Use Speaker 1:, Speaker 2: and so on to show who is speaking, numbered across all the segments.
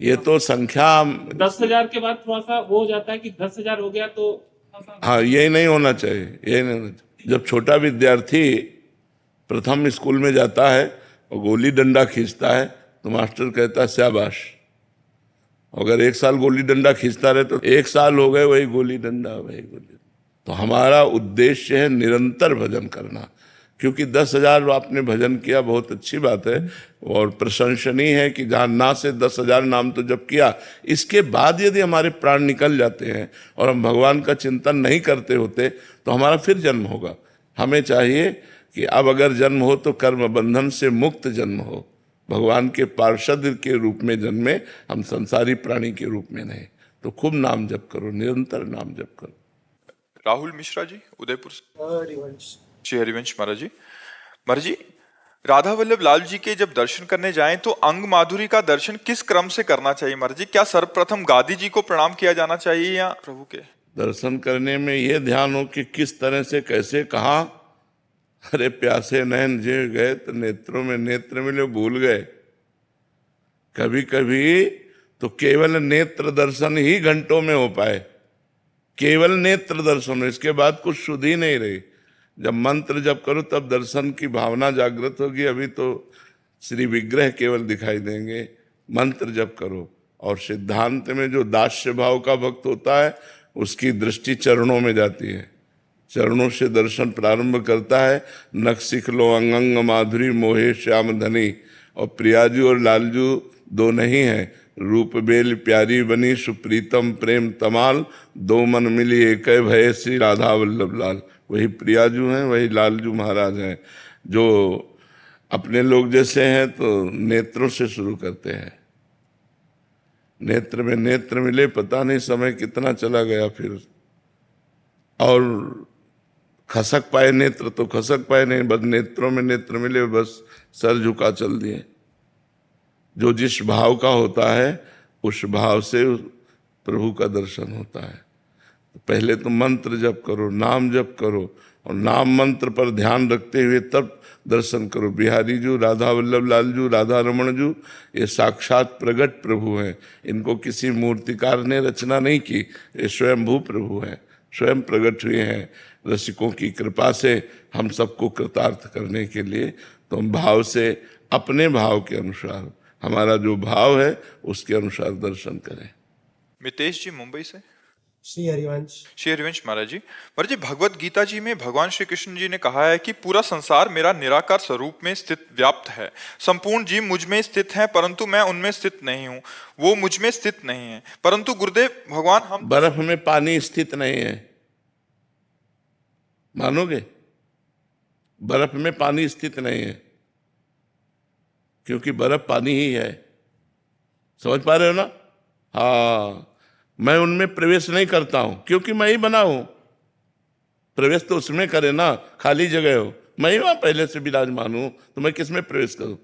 Speaker 1: ये तो संख्या,
Speaker 2: 10,000 के बाद थोड़ा सा वो हो जाता है कि 10,000 हो गया तो
Speaker 1: हाँ यही नहीं होना चाहिए, यही नहीं होना चाहिए। जब छोटा विद्यार्थी प्रथम स्कूल में जाता है और गोली डंडा खींचता है तो मास्टर कहता है शाबाश। अगर 1 साल गोली डंडा खींचता रहे तो 1 साल हो गए वही गोली डंडा वही गोली। तो हमारा उद्देश्य है निरंतर भजन करना, क्योंकि 10,000 आपने भजन किया, बहुत अच्छी बात है और प्रशंसनीय है कि जहाँ ना से 10,000 नाम तो जब किया, इसके बाद यदि हमारे प्राण निकल जाते हैं और हम भगवान का चिंतन नहीं करते होते तो हमारा फिर जन्म होगा। हमें चाहिए कि अब अगर जन्म हो तो कर्म बंधन से मुक्त जन्म हो, भगवान के पार्षद के रूप में जन्मे, हम संसारी प्राणी के रूप में नहीं। तो खूब नाम जप करो, निरंतर नाम जप करो।
Speaker 3: राहुल मिश्रा जी उदयपुर से।
Speaker 2: हरिवंश।
Speaker 3: श्री हरिवंश महाराज जी। महाराज जी, राधा वल्लभ लाल जी के जब दर्शन करने जाएं तो अंग माधुरी का दर्शन किस क्रम से करना चाहिए महाराज जी? क्या सर्वप्रथम गादी जी को प्रणाम किया जाना चाहिए या प्रभु के?
Speaker 1: दर्शन करने में ये ध्यान हो कि किस तरह से, कैसे, कहाँ। अरे प्यासे नैन जे गए तो नेत्रों में नेत्र मिले, भूल गए। कभी कभी तो केवल नेत्र दर्शन ही घंटों में हो पाए, केवल नेत्र दर्शन, इसके बाद कुछ शुद्ध ही नहीं रही। जब मंत्र जप करो तब दर्शन की भावना जागृत होगी। अभी तो श्री विग्रह केवल दिखाई देंगे। मंत्र जप करो। और सिद्धांत में जो दास्य भाव का भक्त होता है उसकी दृष्टि चरणों में जाती है, चरणों से दर्शन प्रारंभ करता है। नख सिख लो अंग अंग माधुरी मोहे श्याम धनी। और प्रियाजू और लालजू दो नहीं है, रूप बेल प्यारी बनी सुप्रीतम प्रेम तमाल। दो मन मिली एक भय श्री राधा वल्लभ लाल। वही प्रियाजू हैं, वही लालजू महाराज हैं, जो अपने लोग जैसे हैं तो नेत्रों से शुरू करते हैं। नेत्र में नेत्र मिले, पता नहीं समय कितना चला गया फिर। और खसक पाए नेत्र तो खसक पाए नहीं, बस नेत्रों में नेत्र मिले, बस सर झुका चल दिए। जो जिस भाव का होता है उस भाव से प्रभु का दर्शन होता है। तो पहले तो मंत्र जप करो, नाम जप करो, और नाम मंत्र पर ध्यान रखते हुए तब दर्शन करो। बिहारी जू, राधा वल्लभ लाल जू, राधा रमण जू, ये साक्षात प्रगट प्रभु हैं। इनको किसी मूर्तिकार ने रचना नहीं की, ये स्वयंभू प्रभु हैं, स्वयं प्रकट हुए हैं रसिकों की कृपा से हम सबको कृतार्थ करने के लिए। तो हम भाव से, अपने भाव के अनुसार, हमारा जो भाव है उसके अनुसार दर्शन करें।
Speaker 3: मितेश जी मुंबई से।
Speaker 2: श्री हरिवंश।
Speaker 3: श्री हरिवंश महाराज जी। महाराज जी, भगवत गीता जी में भगवान श्री कृष्ण जी ने कहा है कि पूरा संसार मेरा निराकार स्वरूप में स्थित व्याप्त है। संपूर्ण जीव मुझ में स्थित हैं परंतु मैं उनमें स्थित नहीं हूँ, वो मुझ में स्थित नहीं है। परंतु गुरुदेव भगवान, हम
Speaker 1: बर्फ में पानी स्थित नहीं है, मानोगे? बर्फ में पानी स्थित नहीं है क्योंकि बर्फ पानी ही है। समझ पा रहे हो ना? हाँ, मैं उनमें प्रवेश नहीं करता हूं क्योंकि मैं ही बना हूं। प्रवेश तो उसमें करे ना, खाली जगह हो, मैं ही वहां पहले से विराजमान हूं, तो मैं किसमें प्रवेश करूं?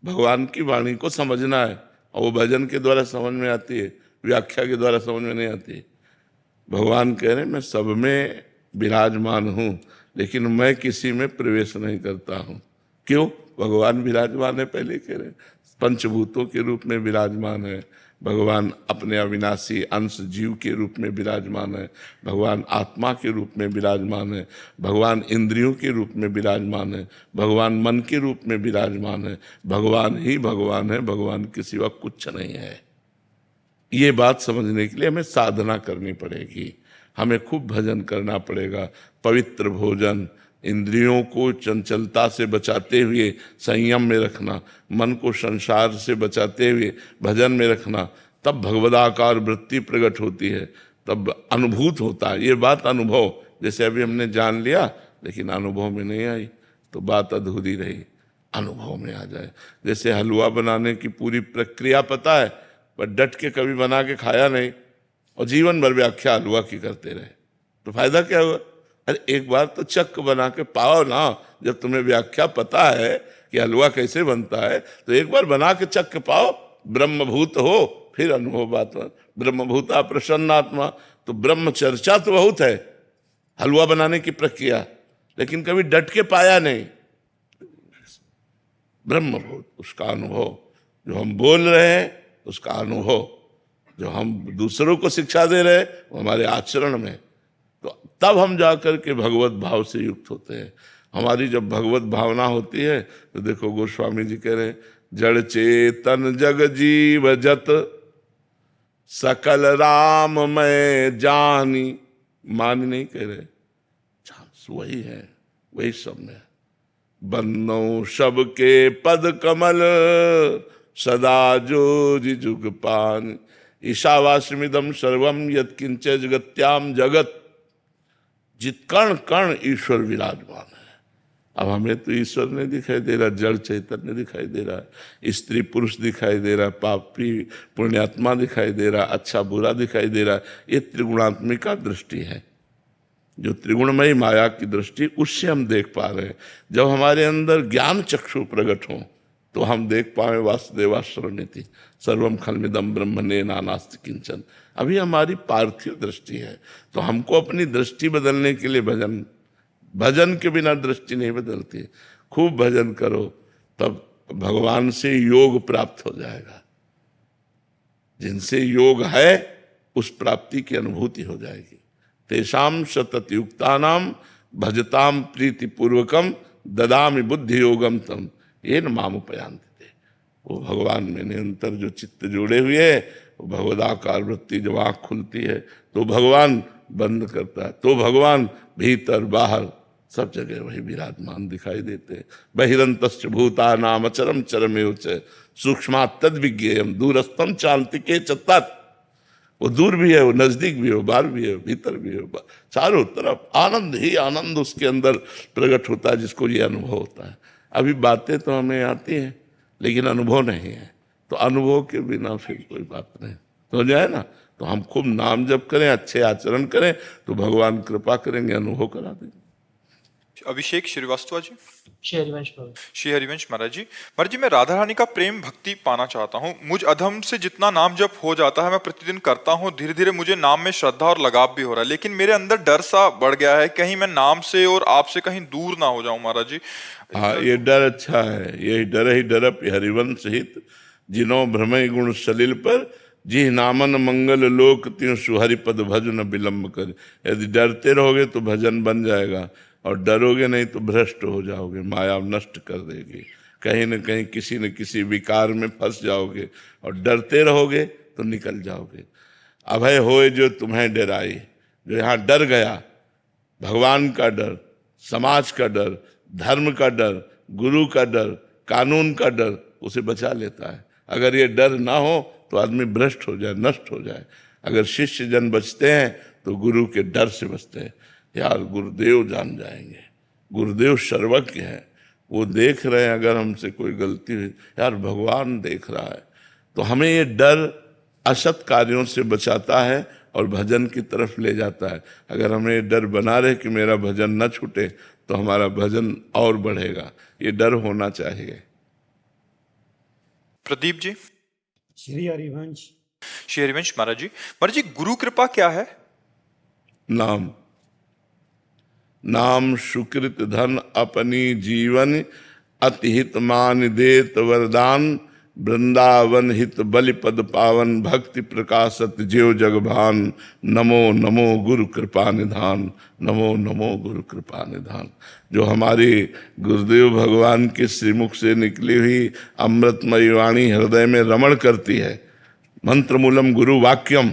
Speaker 1: भगवान की वाणी को समझना है, और वो भजन के द्वारा समझ में आती है, व्याख्या के द्वारा समझ में नहीं आती। भगवान कह रहे मैं सब में विराजमान हूं, लेकिन मैं किसी में प्रवेश नहीं करता हूं। क्यों? भगवान विराजमान है, पहले कह रहे पंचभूतों के रूप में विराजमान है। भगवान अपने अविनाशी अंश जीव के रूप में विराजमान है। भगवान आत्मा के रूप में विराजमान है। भगवान इंद्रियों के रूप में विराजमान है। भगवान मन के रूप में विराजमान है। भगवान ही भगवान है, भगवान के सिवा कुछ नहीं है। ये बात समझने के लिए हमें साधना करनी पड़ेगी, हमें खूब भजन करना पड़ेगा। पवित्र भोजन, इंद्रियों को चंचलता से बचाते हुए संयम में रखना, मन को संसार से बचाते हुए भजन में रखना, तब भगवदाकार वृत्ति प्रकट होती है, तब अनुभूत होता है। ये बात अनुभव, जैसे अभी हमने जान लिया लेकिन अनुभव में नहीं आई तो बात अधूरी रही। अनुभव में आ जाए। जैसे हलवा बनाने की पूरी प्रक्रिया पता है पर डट के कभी बना के खाया नहीं और जीवन भर व्याख्या हलवा की करते रहे तो फायदा क्या हुआ? अरे एक बार तो चक्क बना के पाओ ना। जब तुम्हें व्याख्या पता है कि हलवा कैसे बनता है तो एक बार बना के चक्क पाओ, ब्रह्मभूत हो, फिर अनुभव बात। ब्रह्मभूता प्रसन्नात्मा, तो ब्रह्म चर्चा तो बहुत है हलवा बनाने की प्रक्रिया, लेकिन कभी डट के पाया नहीं। ब्रह्मभूत उसका अनुभव जो हम बोल रहे हैं उसका अनुभव जो हम दूसरों को शिक्षा दे रहे हैं वो हमारे आचरण में, तो तब हम जाकर के भगवत भाव से युक्त होते हैं। हमारी जब भगवत भावना होती है तो देखो गोस्वामी जी कह रहे हैं, जड़ चेतन जग जीव जत सकल राम मैं जानी, मानी नहीं कह रहे, वही है, वही सब में बन्नो सबके पद कमल सदा जो जुग पान, ईशावास्यमिदं सर्वम यत्किंच जगत्याम जगत, जित कण कण ईश्वर विराजमान है। अब हमें तो ईश्वर नहीं दिखाई दे रहा, जड़ चैतन्य दिखाई दे रहा है, स्त्री पुरुष दिखाई दे रहा है, पापी पुण्यात्मा दिखाई दे रहा है, अच्छा बुरा दिखाई दे रहा है। ये त्रिगुणात्मिका दृष्टि है, जो त्रिगुणमयी माया की दृष्टि, उससे हम देख पा रहे हैं। जब हमारे अंदर ज्ञान चक्षु प्रकट हो तो हम देख पाए वासुदेवाश्रवनिति सर्वम खलमिदम ब्रह्मणे नानास्ति किंचन। अभी हमारी पार्थिव दृष्टि है, तो हमको अपनी दृष्टि बदलने के लिए भजन के बिना दृष्टि नहीं बदलती। खूब भजन करो, तब भगवान से योग प्राप्त हो जाएगा। जिनसे योग है उस प्राप्ति की अनुभूति हो जाएगी। तेषाम सतत युक्तानाम भजताम प्रीति पूर्वकम ददामि बुद्धि योगम तम ये न माम उपयांति। वो भगवान में निरंतर जो चित्त जोड़े हुए है, वो भगवदाकार वृत्ति जब आँख खुलती है तो भगवान बंद करता है, तो भगवान भीतर बाहर सब जगह वही विराजमान दिखाई देते हैं। बहिरंतश्च भूतानाम अचरम चरमेव च सूक्ष्मात् तद् विज्ञेयम दूरस्थम चान्तिके च तत्। वो दूर भी है, वो नजदीक भी है, वो बाहर भी है, भीतर भी है, चारों तरफ आनंद ही आनंद उसके अंदर प्रकट होता है, जिसको ये अनुभव होता है। अभी बातें तो हमें आती हैं लेकिन अनुभव नहीं है, तो अनुभव के बिना फिर कोई बात नहीं तो हो जाए ना। तो हम खूब नाम जप करें, अच्छे आचरण करें, तो भगवान कृपा करेंगे, अनुभव करा देंगे।
Speaker 3: अभिषेक श्रीवास्तव जी।
Speaker 2: श्री हरिवंश प्रभु।
Speaker 3: श्री हरिवंश महाराज जी। महाराज जी, मैं राधा रानी का प्रेम भक्ति पाना चाहता हूँ। मुझ अधम से जितना नाम जप हो जाता है मैं प्रतिदिन करता हूँ, धीरे धीरे मुझे नाम में श्रद्धा और लगाव भी हो रहा है, लेकिन मेरे अंदर डर सा बढ़ गया है, कहीं मैं नाम से और आपसे कहीं दूर ना हो जाऊं महाराज जी।
Speaker 1: हाँ, ये डर अच्छा है। यही डर ही डरप हरिवंश हित जिनो भ्रमय गुण सलिल पर जी नामन मंगल लोक त्यों सुहरिपद भजन विलंब कर। यदि डरते रहोगे तो भजन बन जाएगा, और डरोगे नहीं तो भ्रष्ट हो जाओगे, माया नष्ट कर देगी, कहीं न कहीं किसी न किसी विकार में फंस जाओगे, और डरते रहोगे तो निकल जाओगे। अभय होए जो तुम्हें डराई, जो यहाँ डर गया, भगवान का डर, समाज का डर, धर्म का डर, गुरु का डर, कानून का डर उसे बचा लेता है। अगर ये डर ना हो तो आदमी भ्रष्ट हो जाए, नष्ट हो जाए। अगर शिष्य जन बचते हैं तो गुरु के डर से बचते हैं। यार गुरुदेव जान जाएंगे, गुरुदेव सर्वज्ञ है, वो देख रहे हैं, अगर हमसे कोई गलती हुई, यार भगवान देख रहा है। तो हमें ये डर असत कार्यों से बचाता है और भजन की तरफ ले जाता है। अगर हमें ये डर बना रहे कि मेरा भजन न छूटे तो हमारा भजन और बढ़ेगा, ये डर होना चाहिए।
Speaker 3: प्रदीप जी।
Speaker 4: श्री हरिवंश।
Speaker 3: श्री हरिवंश महाराज जी। महाराज जी, गुरु कृपा क्या है?
Speaker 1: नाम, नाम सुकृत धन अपनी जीवन अतिहित मान देत वरदान, वृंदावन हित बलि पद पावन भक्ति प्रकाशत ज्यो जगभान, नमो नमो गुरु कृपा निधान, नमो नमो गुरु कृपा निधान। जो हमारी गुरुदेव भगवान के श्रीमुख से निकली हुई अमृतमयी वाणी हृदय में रमण करती है। मंत्र मूलम गुरु वाक्यम,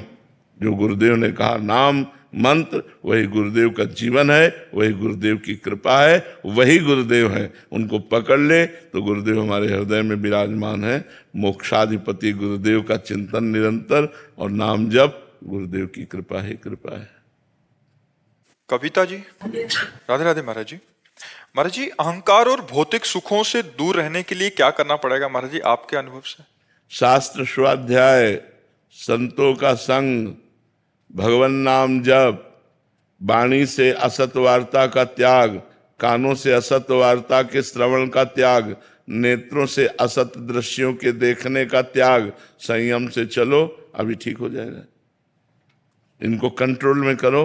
Speaker 1: जो गुरुदेव ने कहा नाम मंत्र, वही गुरुदेव का जीवन है, वही गुरुदेव की कृपा है, वही गुरुदेव है। उनको पकड़ ले तो गुरुदेव हमारे हृदय में विराजमान है। मोक्षाधिपति गुरुदेव का चिंतन निरंतर और नाम जप, गुरुदेव की कृपा ही कृपा है।
Speaker 3: कविता जी। राधे राधे महाराज जी। महाराज जी, अहंकार और भौतिक सुखों से दूर रहने के लिए क्या करना पड़ेगा महाराज जी, आपके अनुभव से?
Speaker 1: शास्त्र स्वाध्याय, संतों का संग, भगवान नाम जप, वाणी से असत वार्ता का त्याग, कानों से असत वार्ता के श्रवण का त्याग, नेत्रों से असत दृश्यों के देखने का त्याग। संयम से चलो, अभी ठीक हो जाएगा। इनको कंट्रोल में करो,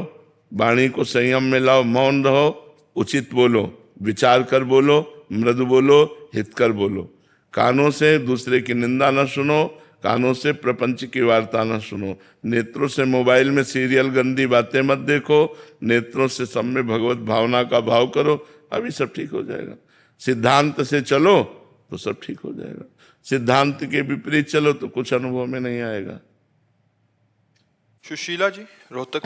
Speaker 1: वाणी को संयम में लाओ, मौन रहो, उचित बोलो, विचार कर बोलो, मृदु बोलो, हितकर बोलो। कानों से दूसरे की निंदा न सुनो, कानों से प्रपंच की वार्ता न सुनो, नेत्रों से मोबाइल में सीरियल गंदी बातें मत देखो, नेत्रों से सब में भगवत भावना का भाव करो, अभी सब ठीक हो जाएगा। सिद्धांत से चलो तो सब ठीक हो जाएगा, सिद्धांत के विपरीत चलो तो कुछ अनुभव में नहीं आएगा।
Speaker 3: सुशीला जी रोहतक।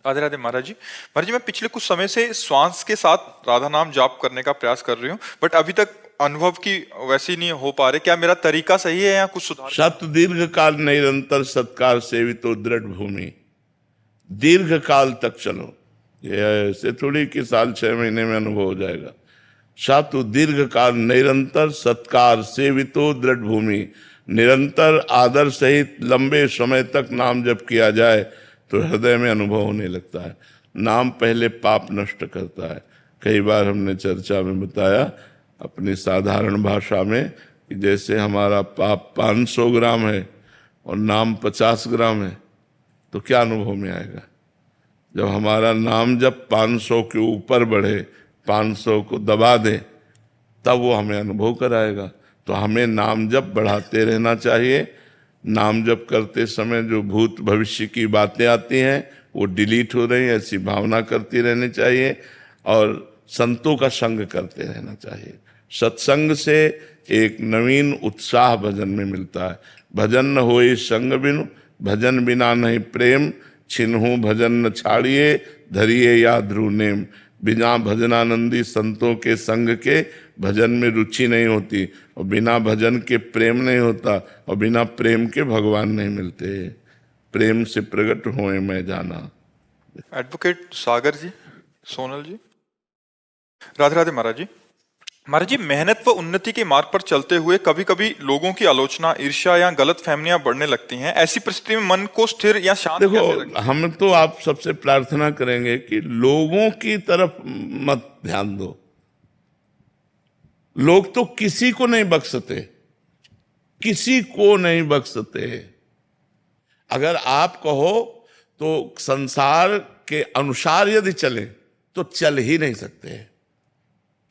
Speaker 3: राधे राधे महाराज जी। महाराज जी, मैं पिछले कुछ समय से श्वास के साथ राधा नाम जाप करने का प्रयास कर रही हूँ, बट अभी तक अनुभव की वैसी नहीं हो पा रहे। क्या मेरा तरीका सही है या कुछ सुधार?
Speaker 1: सत दीर्घ काल निरंतर सत्कार सेवितो दृढ़ भूमि, दीर्घ काल तक चलो, ये ऐसे थोड़ी कि साल 6 महीने में अनुभव हो जाएगा। सातु दीर्घ काल निरंतर सत्कार सेवितो दृढ़ भूमि, निरंतर आदर सहित लंबे समय तक नाम जप किया जाए तो हृदय में अनुभव होने लगता है। नाम पहले पाप नष्ट करता है। कई बार हमने चर्चा में बताया अपनी साधारण भाषा में कि जैसे हमारा पाप 500 ग्राम है और नाम 50 ग्राम है, तो क्या अनुभव में आएगा? जब हमारा नाम जब 500 के ऊपर बढ़े, 500 को दबा दे, तब वो हमें अनुभव कराएगा। तो हमें नाम जप बढ़ाते रहना चाहिए। नाम जप करते समय जो भूत भविष्य की बातें आती हैं वो डिलीट हो रही हैं, ऐसी भावना करती रहनी चाहिए, और संतों का संग करते रहना चाहिए। सत्संग से एक नवीन उत्साह भजन में मिलता है। भजन न होए संग बिनु, भजन बिना नहीं प्रेम, छिन्हु भजन न छाड़िए, धरिए या ध्रुव नेम। बिना भजनानंदी संतों के संग के भजन में रुचि नहीं होती, और बिना भजन के प्रेम नहीं होता, और बिना प्रेम के भगवान नहीं मिलते। प्रेम से प्रकट होए मैं जाना।
Speaker 3: एडवोकेट सागर जी, सोनल जी। राधे राधे महाराज जी। महाराज जी, मेहनत व उन्नति के मार्ग पर चलते हुए कभी कभी लोगों की आलोचना, ईर्ष्या या गलत फहमियां बढ़ने लगती हैं। ऐसी परिस्थिति में मन को स्थिर या शांत कैसे रखें?
Speaker 1: देखो, हम तो आप सबसे प्रार्थना करेंगे कि लोगों की तरफ मत ध्यान दो। लोग तो किसी को नहीं बख्शते, किसी को नहीं बख्शते। अगर आप कहो तो संसार के अनुसार यदि चले तो चल ही नहीं सकते,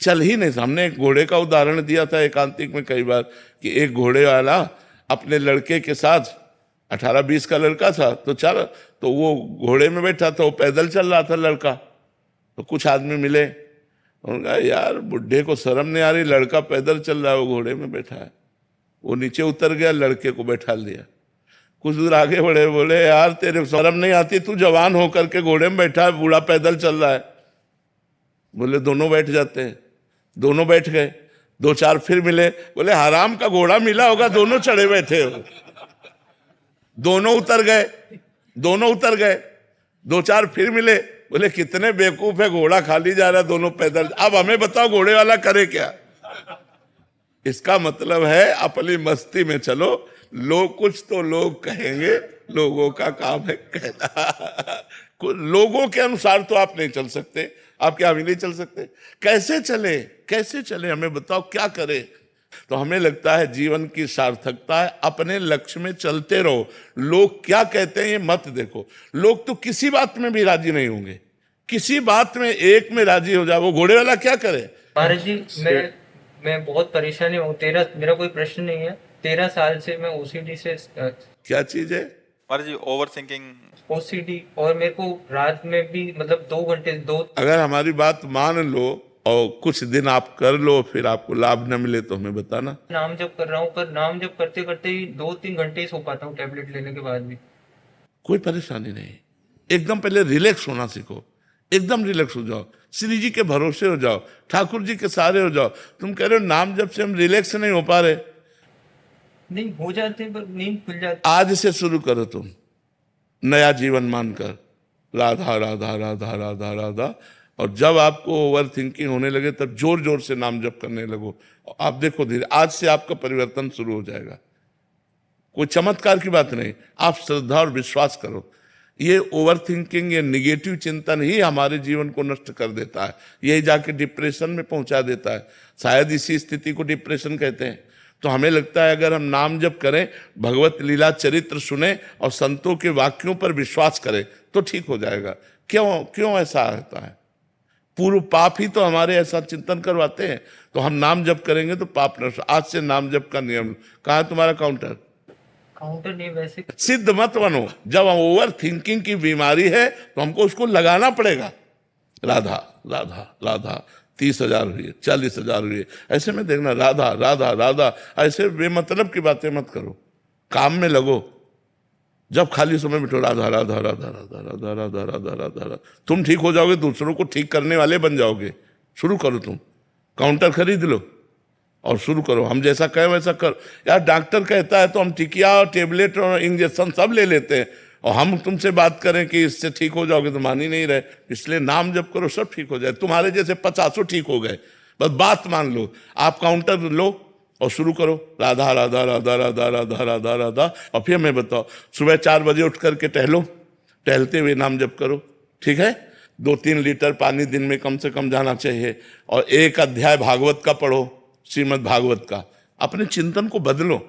Speaker 1: चल ही नहीं। हमने एक घोड़े का उदाहरण दिया था एकांतिक में कई बार कि एक घोड़े वाला अपने लड़के के साथ, 18-20 का लड़का था, तो वो घोड़े में बैठा था, वो पैदल चल रहा था लड़का। तो कुछ आदमी मिले, उन्होंने कहा यार बुढ़े को शर्म नहीं आ रही, लड़का पैदल चल रहा है, वो घोड़े में बैठा है। वो नीचे उतर गया, लड़के को बैठा लिया। कुछ दूर आगे बढ़े, बोले यार तेरे शर्म नहीं आती, तू जवान होकर के घोड़े में बैठा है, बूढ़ा पैदल चल रहा है। बोले दोनों बैठ जाते हैं। दोनों बैठ गए। 2-4 फिर मिले, बोले हराम का घोड़ा मिला होगा, दोनों चढ़े बैठे हो। दोनों उतर गए, दोनों उतर गए। 2-4 फिर मिले, बोले कितने बेवकूफ है, घोड़ा खाली जा रहा है, दोनों पैदल। अब हमें बताओ घोड़े वाला करे क्या? इसका मतलब है अपनी मस्ती में चलो, लोग कुछ तो लोग कहेंगे, लोगों का काम है कहना। लोगों के अनुसार तो आप नहीं चल सकते, आप क्या भी नहीं चल सकते। कैसे चले, कैसे चले, हमें बताओ क्या करें? तो हमें लगता है जीवन की सार्थकता है अपने लक्ष्य में चलते रहो। लोग क्या कहते हैं ये मत देखो। लोग तो किसी बात में भी राजी नहीं होंगे, किसी बात में एक में राजी हो जाए। वो घोड़े वाला क्या करे?
Speaker 5: महाराज जी, मैं बहुत परेशानी हूँ। मेरा कोई प्रश्न नहीं है। 13 साल से मैं ओसीडी से
Speaker 1: क्या चीज है?
Speaker 3: महाराज जी, ओवर थिंकिंग,
Speaker 5: ओसीडी, और मेरे को रात में भी मतलब 2 घंटे
Speaker 1: अगर हमारी बात मान लो और कुछ दिन आप कर लो, फिर आपको लाभ न मिले तो हमें बताना।
Speaker 5: नाम जप कर रहा हूँ, पर नाम जप करते करते ही 2-3 घंटे ही सो पाता हूँ टैबलेट लेने के बाद भी।
Speaker 1: कोई परेशानी नहीं। एकदम पहले रिलैक्स होना सीखो, एकदम रिलैक्स हो जाओ, श्री जी के भरोसे हो जाओ, ठाकुर जी के सहारे हो जाओ। तुम कह रहे हो नाम जप से हम रिलैक्स नहीं हो पा रहे।
Speaker 5: नहीं हो जाते, पर नींद खुल जाती।
Speaker 1: आज से शुरू करो, तुम नया जीवन मानकर राधा राधा राधा राधा राधा। और जब आपको ओवर थिंकिंग होने लगे तब जोर जोर से नाम जप करने लगो। आप देखो धीरे, आज से आपका परिवर्तन शुरू हो जाएगा। कोई चमत्कार की बात नहीं, आप श्रद्धा और विश्वास करो। ये ओवर थिंकिंग, ये निगेटिव चिंतन ही हमारे जीवन को नष्ट कर देता है, यही जाके डिप्रेशन में पहुंचा देता है। शायद इसी स्थिति को डिप्रेशन कहते हैं। तो हमें लगता है अगर हम नाम जप करें, भगवत लीला चरित्र सुने और संतों के वाक्यों पर विश्वास करें तो ठीक हो जाएगा। क्यों ऐसा होता है? पूर्व पाप ही तो हमारे ऐसा चिंतन करवाते हैं। तो हम नाम जप करेंगे तो पाप नष्ट। आज से नाम जप का नियम। कहाँ है तुम्हारा काउंटर?
Speaker 5: काउंटर नहीं वैसे।
Speaker 1: सिद्ध मत बनो। जब ओवर थिंकिंग की बीमारी है तो हमको उसको लगाना पड़ेगा। राधा राधा राधा 30,000 हुई, 40,000 हुई, ऐसे में देखना राधा राधा राधा। ऐसे बेमतलब की बातें मत करो, काम में लगो। जब खाली समय बैठो राधा राधा राधा राधा राधा राधा राधा राधा राधा। तुम ठीक हो जाओगे, दूसरों को ठीक करने वाले बन जाओगे। शुरू करो, तुम काउंटर खरीद लो और शुरू करो। हम जैसा कहें वैसा कर। यार डॉक्टर कहता है तो हम टिकिया और टेबलेट और इंजेक्शन सब ले लेते हैं, और हम तुमसे बात करें कि इससे ठीक हो जाओगे तो मान ही नहीं रहे। इसलिए नाम जप करो, सब ठीक हो जाए। तुम्हारे जैसे 50 ठीक हो गए, बस बात मान लो। आप काउंटर लो और शुरू करो राधा राधा राधा राधा राधा राधा राधा। और फिर मैं बताओ, सुबह 4 बजे उठ करके टहलो, टहलते हुए नाम जप करो, ठीक है। 2-3 लीटर पानी दिन में कम से कम जाना चाहिए। और 1 अध्याय भागवत का पढ़ो, श्रीमद् भागवत का। अपने चिंतन को बदलो,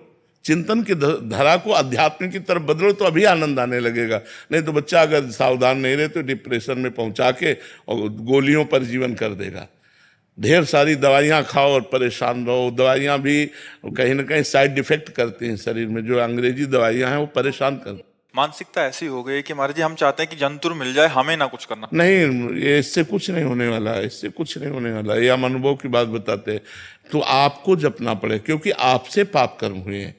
Speaker 1: चिंतन की धारा को अध्यात्म की तरफ बदलो, तो अभी आनंद आने लगेगा। नहीं तो बच्चा अगर सावधान नहीं रहे तो डिप्रेशन में पहुंचा के और गोलियों पर जीवन कर देगा। ढेर सारी दवाइयां खाओ और परेशान रहो। दवाइयां भी कहीं ना कहीं साइड इफेक्ट करती हैं शरीर में। जो अंग्रेजी दवाइयां हैं वो परेशान करती।
Speaker 3: मानसिकता ऐसी हो गई कि महाराज जी हम चाहते हैं कि जंतुर मिल जाए, हमें ना कुछ करना।
Speaker 1: नहीं, ये इससे कुछ नहीं होने वाला है, इससे कुछ नहीं होने वाला। ये हम अनुभव की बात बताते हैं। तो आपको जपना पड़े, क्योंकि आपसे पाप कर्म हुए हैं।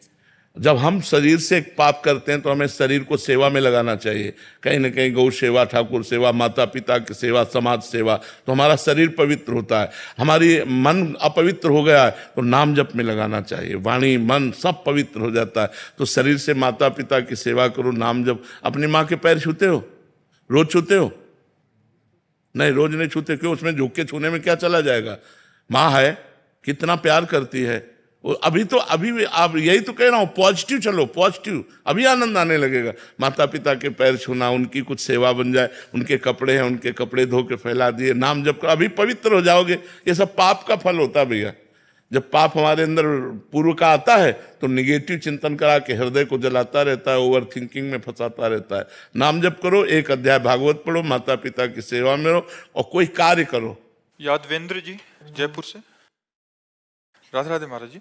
Speaker 1: जब हम शरीर से पाप करते हैं तो हमें शरीर को सेवा में लगाना चाहिए। कहीं ना कहीं गौ सेवा, ठाकुर सेवा, माता पिता की सेवा, समाज सेवा, तो हमारा शरीर पवित्र होता है। हमारी मन अपवित्र हो गया है तो नाम जप में लगाना चाहिए। वाणी मन सब पवित्र हो जाता है। तो शरीर से माता पिता की सेवा करो, नाम जप। अपनी माँ के पैर छूते हो? रोज छूते हो? नहीं, रोज नहीं छूते। क्यों? उसमें झुक के छूने में क्या चला जाएगा? माँ है, कितना प्यार करती है। अभी आप यही तो कह रहा हूं, पॉजिटिव चलो, पॉजिटिव। अभी आनंद आने लगेगा। माता पिता के पैर छूना, उनकी कुछ सेवा बन जाए। उनके कपड़े हैं, उनके कपड़े धो के फैला दिए, नाम जप कर, अभी पवित्र हो जाओगे। ये सब पाप का फल होता है भैया। जब पाप हमारे अंदर पूर्व का आता है तो निगेटिव चिंतन करा के हृदय को जलाता रहता है, ओवर थिंकिंग में फंसाता रहता है। नाम जप करो, 1 अध्याय भागवत पढ़ो, माता पिता की सेवा में रहो और कोई कार्य करो।
Speaker 3: यादवेंद्र जी जयपुर से। राधे राधे महाराज जी।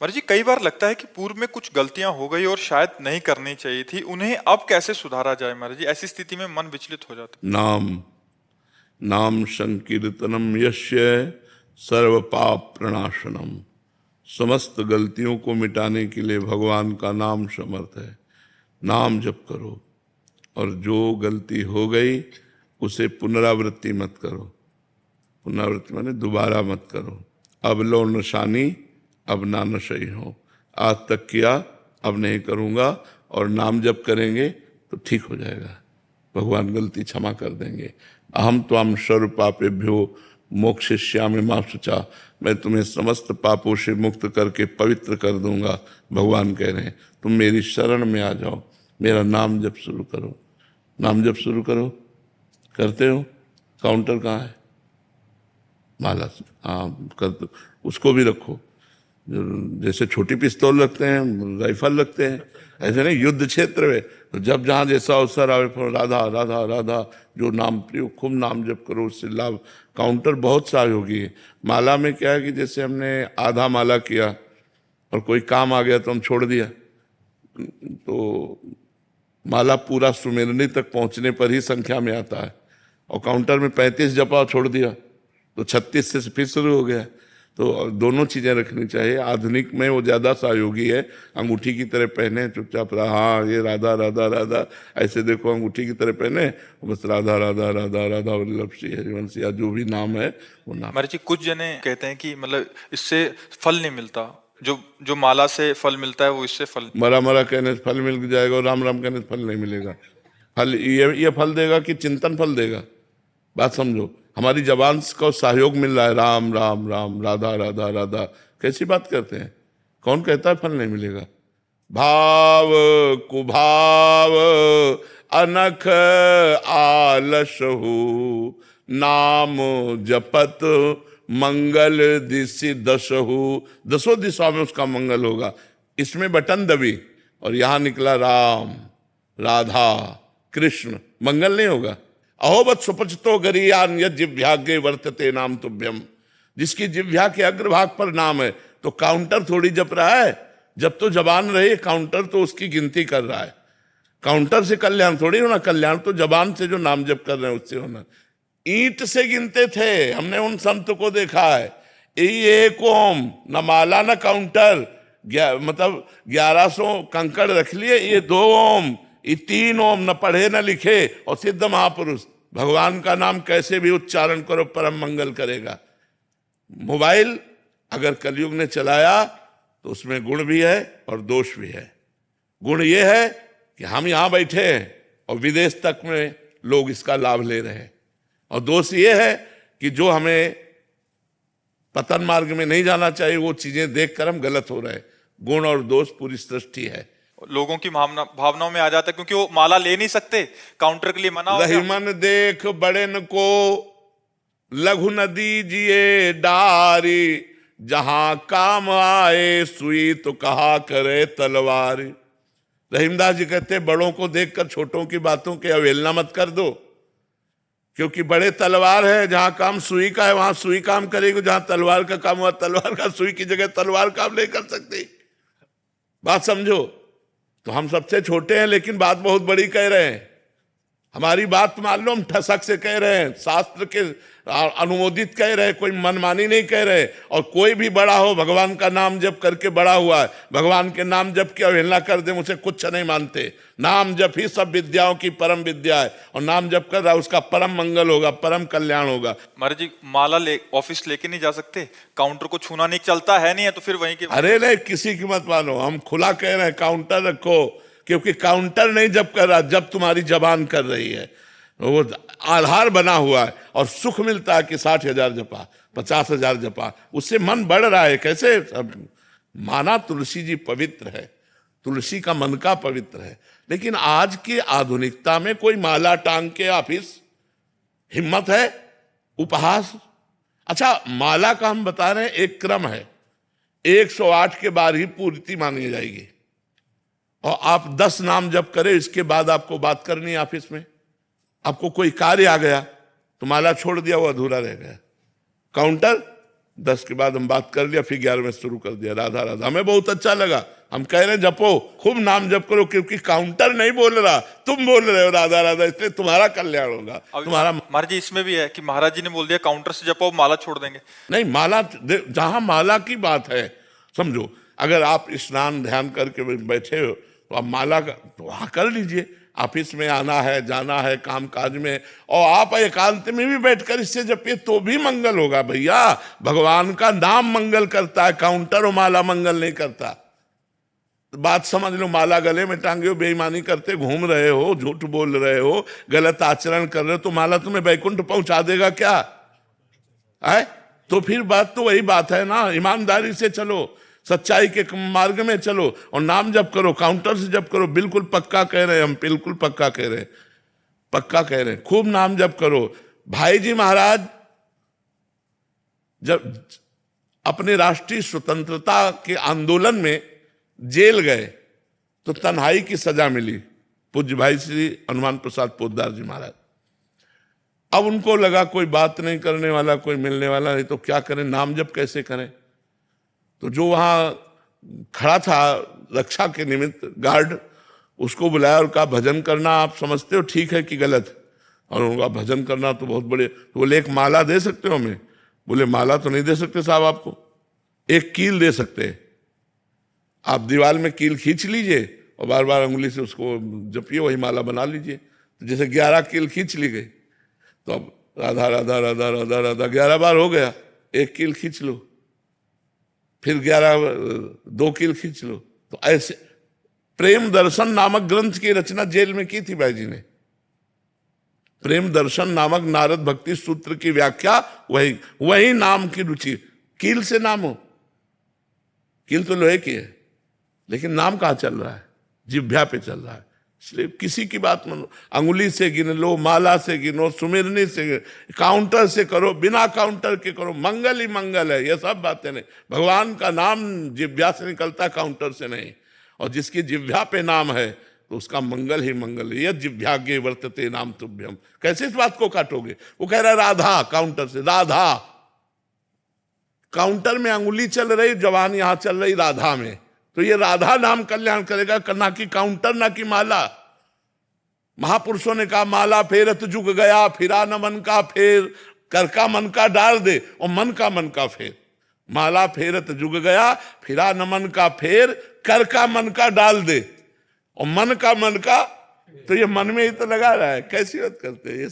Speaker 3: महाराज जी, कई बार लगता है कि पूर्व में कुछ गलतियां हो गई और शायद नहीं करनी चाहिए थी, उन्हें अब कैसे सुधारा जाए महाराज जी? ऐसी स्थिति में मन विचलित हो जाता है।
Speaker 1: नाम संकीर्तनम यस्य सर्व पाप प्रणाशनम। समस्त गलतियों को मिटाने के लिए भगवान का नाम समर्थ है। नाम जप करो, और जो गलती हो गई उसे पुनरावृत्ति मत करो। पुनरावृत्ति माने दोबारा मत करो। अब लो नशानी, अब ना नशई हो। आज तक किया, अब नहीं करूँगा। और नाम जप करेंगे तो ठीक हो जाएगा। भगवान गलती क्षमा कर देंगे। अहम त्वाम सर्व पापेभ्यो मोक्षयिष्यामि मा शुचा। मैं तुम्हें समस्त पापों से मुक्त करके पवित्र कर दूंगा। भगवान कह रहे हैं तुम मेरी शरण में आ जाओ, मेरा नाम जप शुरू करो। नाम जप शुरू करो। करते हो? काउंटर कहाँ है? माला से, हाँ कर दो। उसको भी रखो। जैसे छोटी पिस्तौल रखते हैं, राइफल रखते हैं, ऐसे नहीं युद्ध क्षेत्र में। तो जब जहाँ जैसा अवसर आवे, राधा राधा राधा जो नाम प्रिय, खूब नाम जप करो, उससे लाभ। काउंटर बहुत सहयोगी है। माला में क्या है कि जैसे हमने आधा माला किया और कोई काम आ गया तो हम छोड़ दिया, तो माला पूरा सुमेरनी तक पहुंचने पर ही संख्या में आता है। और काउंटर में 35 जपा छोड़ दिया तो 36 से फिर शुरू हो गया। तो दोनों चीजें रखनी चाहिए। आधुनिक में वो ज्यादा सहयोगी है। अंगूठी की तरह पहने, चुपचाप रहा, हाँ ये राधा राधा राधा, ऐसे देखो अंगूठी की तरह पहने, बस राधा राधा राधा राधा वल्लभ श्री हरिवंश या जो भी नाम है वो नाम।
Speaker 3: महाराज जी, कुछ जने कहते हैं कि मतलब इससे फल नहीं मिलता, जो माला से फल मिलता है वो इससे फल।
Speaker 1: मरा मरा कहने से फल मिल जाएगा और राम राम कहने से फल नहीं मिलेगा। फल ये फल देगा कि चिंतन फल देगा? बात समझो। हमारी जबान को सहयोग मिल रहा है, राम राम राम, राधा राधा राधा। कैसी बात करते हैं? कौन कहता है फल नहीं मिलेगा? भाव कुभाव अनख आलसहु, नाम जपत मंगल दिशि दशहु। 10 दिशाओं में उसका मंगल होगा। इसमें बटन दबी और यहां निकला राम राधा कृष्ण, मंगल नहीं होगा। अहोबत सुपचतो गरियान यद जिह्वाग्रे वर्तते नाम तुभ्यम। जिसकी जिह्वा के अग्रभाग पर नाम है, तो काउंटर थोड़ी जप रहा है, जब तो जबान रही, काउंटर तो उसकी गिनती कर रहा है। काउंटर से कल्याण थोड़ी होना, कल्याण तो जबान से जो नाम जप कर रहे हैं उससे होना। ईंट से गिनते थे, हमने उन संत को देखा है, एक ओम, न माला न काउंटर, मतलब 1100 कंकड़ रख लिए, ये 2 ओम, ये 3 ओम, न पढ़े न लिखे, और सिद्ध महापुरुष। भगवान का नाम कैसे भी उच्चारण करो परम मंगल करेगा। मोबाइल अगर कलयुग ने चलाया तो उसमें गुण भी है और दोष भी है। गुण ये है कि हम यहां बैठे हैं और विदेश तक में लोग इसका लाभ ले रहे हैं, और दोष ये है कि जो हमें पतन मार्ग में नहीं जाना चाहिए वो चीजें देखकर हम गलत हो रहे हैं। गुण और दोष पूरी सृष्टि है।
Speaker 3: लोगों की भावनाओं में आ जाता है, क्योंकि वो माला ले नहीं सकते, काउंटर के लिए मना हो गया।
Speaker 1: रहीमन देख बड़ेन को लघु न दीजिए डारी, जहां काम आए सुई तो कहा करे तलवारी। रहीमदास जी कहते बड़ों को देखकर छोटों की बातों की अवहेलना मत कर दो, क्योंकि बड़े तलवार है, जहां काम सुई का है वहां सुई काम करेगी, जहां तलवार का काम हुआ तलवार का, सुई की जगह तलवार काम नहीं कर सकती। बात समझो। तो हम सबसे छोटे हैं लेकिन बात बहुत बड़ी कह रहे हैं। हमारी बात मान लो हम ठसक से कह रहे हैं, शास्त्र के अनुमोदित कह रहे हैं, कोई मनमानी नहीं कह रहे। और कोई भी बड़ा हो, भगवान का नाम जप करके बड़ा हुआ है, भगवान के नाम जप की अवहेलना कर दे उसे कुछ नहीं मानते। नाम जप ही सब विद्याओं की परम विद्या है, और नाम जप कर रहा उसका परम मंगल होगा, परम कल्याण होगा।
Speaker 3: महाराज जी माला ऑफिस लेके नहीं जा सकते, काउंटर को छूना नहीं, चलता है नहीं है तो फिर वहीं के।
Speaker 1: अरे नहीं, किसी की मत मानो, हम खुला कह रहे हैं काउंटर रखो, क्योंकि काउंटर नहीं जब कर रहा, जब तुम्हारी जबान कर रही है, वो आधार बना हुआ है। और सुख मिलता है कि 60,000 जपा, 50,000 जपा, उससे मन बढ़ रहा है। कैसे माना तुलसी जी पवित्र है, तुलसी का मन का पवित्र है, लेकिन आज की आधुनिकता में कोई माला टांग के ऑफिस, हिम्मत है? उपहास। अच्छा, माला का हम बता रहे हैं एक क्रम है, 108 के बाद ही पूर्ति मानी जाएगी, और आप 10 नाम जप करें, इसके बाद आपको बात करनी है ऑफिस में। आपको कोई कार्य आ गया तो माला छोड़ दिया, वो अधूरा रह गया। काउंटर 10 के बाद हम बात कर लिया, फिर 11 में शुरू कर दिया राधा राधा। हमें बहुत अच्छा लगा, हम कह रहे हैं जपो, खूब नाम जप करो, क्योंकि काउंटर नहीं बोल रहा, तुम बोल रहे हो राधा राधा, इसलिए तुम्हारा कल्याण होगा। तुम्हारा
Speaker 3: महाराज जी इसमें भी है कि महाराज जी ने बोल दिया काउंटर से जपो, माला छोड़ देंगे।
Speaker 1: नहीं, माला जहां माला की बात है, समझो, अगर आप स्नान ध्यान करके बैठे हो तो आप माला का तो वहां कर लीजिए। ऑफिस में आना है, जाना है, काम काज में, और आप एकांत में भी बैठकर इससे जपिए तो भी मंगल होगा। भैया, भगवान का नाम मंगल करता है, काउंटर और माला मंगल नहीं करता। तो बात समझ लो, माला गले में टांगे हो, बेईमानी करते घूम रहे हो, झूठ बोल रहे हो, गलत आचरण कर रहे हो, तो माला तुम्हें वैकुंठ पहुंचा देगा क्या है? तो फिर बात तो वही बात है ना, ईमानदारी से चलो, सच्चाई के मार्ग में चलो, और नाम जप करो, काउंटर से जप करो। बिल्कुल पक्का कह रहे हैं हम, बिल्कुल पक्का कह रहे हैं, पक्का कह रहे हैं, खूब नाम जप करो। भाई जी महाराज जब अपने राष्ट्रीय स्वतंत्रता के आंदोलन में जेल गए तो तन्हाई की सजा मिली, पूज्य भाई श्री हनुमान प्रसाद पोद्दार जी महाराज। अब उनको लगा कोई बात नहीं करने वाला, कोई मिलने वाला नहीं, तो क्या करें, नाम जप कैसे करें? तो जो वहां खड़ा था रक्षा के निमित्त गार्ड, उसको बुलाया और कहा भजन करना आप समझते हो ठीक है कि गलत? और उनका भजन करना तो बहुत बड़े, तो बोले एक माला दे सकते हो हमें? बोले माला तो नहीं दे सकते साहब, आपको एक कील दे सकते हैं। आप दीवार में कील खींच लीजिए और बार बार उंगली से उसको जपिए, वही माला बना लीजिए। तो जैसे 11 कील खींच ली गई, तो अब राधा राधा राधा राधा राधा 11 बार हो गया, एक कील खींच लो, फिर 2 कील खींच लो। तो ऐसे प्रेम दर्शन नामक ग्रंथ की रचना जेल में की थी भाई जी ने। प्रेम दर्शन नामक नारद भक्ति सूत्र की व्याख्या वही नाम की रुचि। कील से नाम हो, कील तो लोहे की है, लेकिन नाम कहाँ चल रहा है? जिह्वा पे चल रहा है। इसलिए किसी की बात मानो, अंगुली से गिन लो, माला से गिनो, सुमिरनी से, काउंटर से करो, बिना काउंटर के करो, मंगल ही मंगल है। ये सब बातें नहीं, भगवान का नाम जिह्वा से निकलता, काउंटर से नहीं। और जिसकी जिह्वा पे नाम है तो उसका मंगल ही मंगल है। यह जिह्वाग्ये वर्तते नाम तुभ्यम। कैसे इस बात को काटोगे? वो कह रहा है राधा, काउंटर से राधा, काउंटर में अंगुली चल रही, जवान यहां चल रही राधा में, तो ये राधा नाम कल्याण करेगा, ना कि काउंटर, ना कि माला। महापुरुषों ने कहा माला फेरत जुग गया, फिरा न मन का फेर, कर का मन का डाल दे और मन का फेर। माला फेरत जुग गया, फिरा न मन का फेर, कर का मन का डाल दे और मन का। तो ये मन में ही तो लगा रहा है, कैसी बात करते हैं ये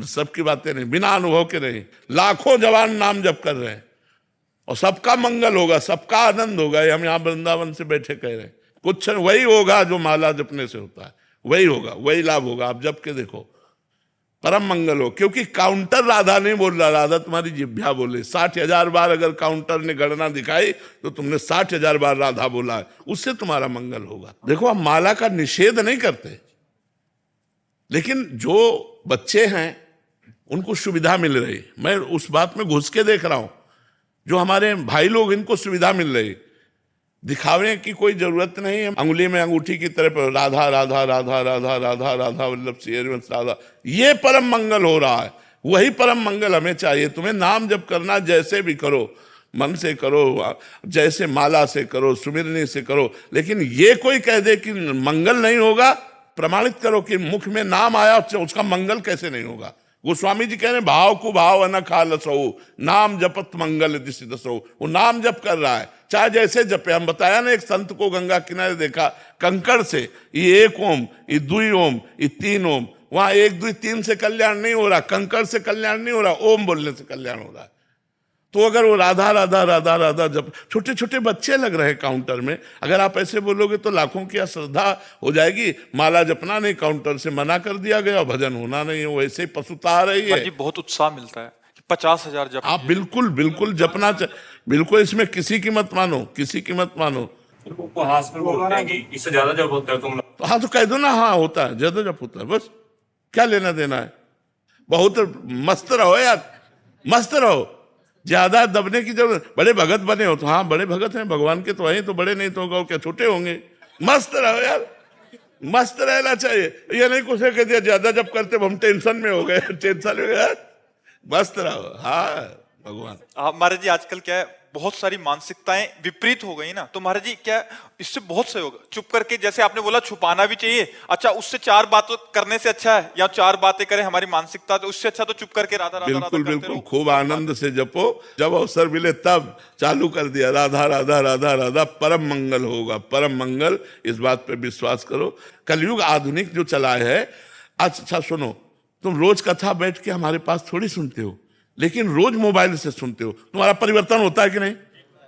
Speaker 1: सबकी बातें नहीं, बिना अनुभव के नहीं। लाखों जवान नाम जप कर रहे हैं और सबका मंगल होगा, सबका आनंद होगा। ये हम यहाँ वृंदावन से बैठे कह रहे हैं, कुछ वही होगा जो माला जपने से होता है, वही होगा, वही लाभ होगा। आप जप के देखो, परम मंगल हो। क्योंकि काउंटर राधा नहीं बोल रहा, राधा तुम्हारी जिह्वा बोले। 60,000 बार अगर काउंटर ने गणना दिखाई तो तुमने 60,000 बार राधा बोला है, उससे तुम्हारा मंगल होगा। देखो, हम माला का निषेध नहीं करते, लेकिन जो बच्चे हैं उनको सुविधा मिल रही, मैं उस बात में घुस के देख रहा हूं। जो हमारे भाई लोग, इनको सुविधा मिल रही, दिखावे की कोई जरूरत नहीं है। अंगुली में अंगूठी की तरफ राधा राधा राधा राधा राधा राधा वल्लभ श्री हरिवंश राधा, ये परम मंगल हो रहा है। वही परम मंगल हमें चाहिए। तुम्हें नाम जप करना जैसे भी करो, मन से करो, जैसे माला से करो, सुमिरनी से करो, लेकिन ये कोई कह दे कि मंगल नहीं होगा, प्रमाणित करो कि मुख में नाम आया, उसका मंगल कैसे नहीं होगा। गोस्वामी जी कह रहे हैं भाव को भाव न खालसो, नाम जपत मंगल दिशि दसो। वो नाम जप कर रहा है, चाहे जैसे जपे। हम बताया ना, एक संत को गंगा किनारे देखा, कंकड़ से, ये 1 ओम, ये 2 ओम, ये 3 ओम। वहां 1 2 3 से कल्याण नहीं हो रहा, कंकड़ से कल्याण नहीं हो रहा, ओम बोलने से कल्याण हो रहा है। तो अगर वो राधा राधा राधा राधा जब छोटे छोटे बच्चे लग रहे हैं काउंटर में, अगर आप ऐसे बोलोगे तो लाखों की श्रद्धा हो जाएगी। माला जपना नहीं, काउंटर से मना कर दिया गया, भजन होना नहीं है, वैसे ही पशुता आ रही है।
Speaker 3: बहुत उत्साह मिलता है, 50,000 जप।
Speaker 1: आप बिल्कुल बिल्कुल जपना, बिल्कुल, इसमें किसी की मत मानो, किसी की मत मानो।
Speaker 6: उपहास में बोलते हैं कि इससे ज्यादा जब होता है तुम लोग,
Speaker 1: तो हाँ, तो कह दो ना, हाँ होता है, ज्यादा जप होता है, बस क्या लेना देना है। बहुत मस्त रहो यार, मस्त रहो, ज्यादा दबने की जरूरत। बड़े भगत बने हो तो हाँ, बड़े भगत हैं भगवान के, तो वही तो बड़े, नहीं तो होगा क्या छोटे होंगे। मस्त रहो यार, मस्त रहना चाहिए। ये नहीं कुछ कह दिया ज्यादा जब करते हम टेंशन में हो गए, टेंशन में यार, मस्त रहो। हाँ भगवान।
Speaker 3: महाराज जी, आजकल क्या है, बहुत सारी मानसिकताएं विपरीत हो गई ना, तो महाराज जी क्या इससे बहुत सहयोग, चुप करके, जैसे आपने बोला छुपाना भी चाहिए, अच्छा उससे 4 बातें करने से अच्छा है, या 4 बातें करें हमारी मानसिकता, तो उससे अच्छा तो चुप करके राधा राधा
Speaker 1: बिल्कुल बिल्कुल, खूब आनंद से जपो, जब अवसर मिले तब चालू कर दिया राधा राधा राधा राधा, परम मंगल होगा, परम मंगल। इस बात पे विश्वास करो। कलयुग आधुनिक जो चला है, अच्छा सुनो, तुम रोज कथा बैठ के हमारे पास थोड़ी सुनते हो, लेकिन रोज मोबाइल से सुनते हो, तुम्हारा परिवर्तन होता है कि नहीं?